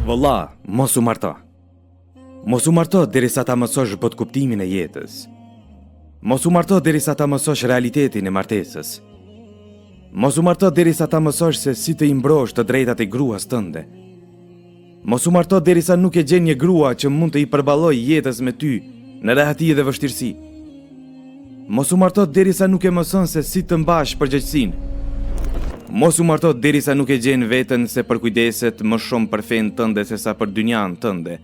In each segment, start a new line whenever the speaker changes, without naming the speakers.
Valla, mos u marto. Mos u marto derisa ta mësosh bot kuptimin e jetës. Mos u marto derisa ta mësosh realitetin e martesës. Mos u marto derisa ta mësosh se si të imbrosh të drejtat e gruas tënde. Mos u marto derisa nuk e gjen një grua që mund të i përballoj jetës me ty në rehati dhe vështirësi. Mos u marto derisa nuk e mëson se si të mbash përgjegjësinë. Mos u marto derisa nuk e gjen veten se përkujdeset më shumë për fen tënde se sa për dynjan tënde.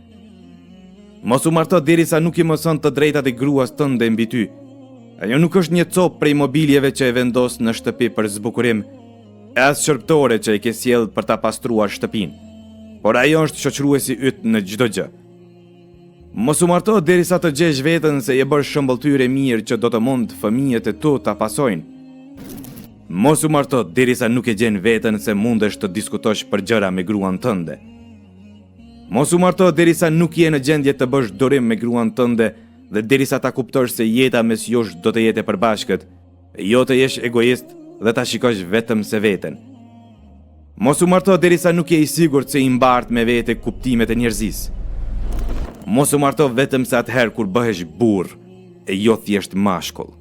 Mos u marto derisa nuk i mëson të drejtat e gruas tënde mbi ty. Ajo nuk është një copë prej mobiljeve që e vendos në shtëpi për zbukurim, e as shërptore që e ke sjell për ta pastruar shtëpinë, por ajo është shoqëruesi yt në çdo gjë. Mos u marto derisa të gjesh veten se je bërë shëmbëltyrë mirë që do të mund fëmijët e tu ta pasojnë. Mos u marto derisa nuk e gjen veten se mundesh të diskutosh për gjëra me gruan tënde. Mos u marto derisa nuk je në gjendje të bësh durim me gruan tënde dhe derisa ta kuptosh se jeta mes jush do të jetë e përbashkët, jo të jesh egoist dhe ta shikosh vetëm se veten. Mos u marto derisa nuk je i sigurt se i mbart me vete kuptimet e njerëzisë. Mos u marto vetëm se atëherë kur bëhesh burr e jo thjesht mashkull.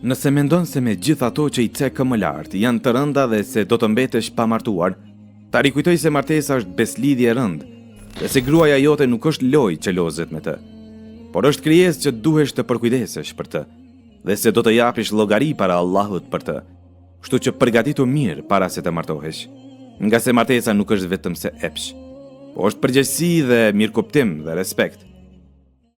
Nëse mendon se me gjithë ato që i cekë më lartë janë të rënda dhe se do të mbetesh pa martuar, ta rikujtoj se martesa është beslidhje e rëndë, dhe se gruaja jote nuk është lojë që lozet me të, por është krijesë që duhesh të përkujdesesh për të, dhe se do të japish llogari para Allahut për të. Kështu që përgatitu mirë para se të martohesh, nga se martesa nuk është vetëm se epsh, po është përgjegjësi dhe mirëkuptim dhe respekt.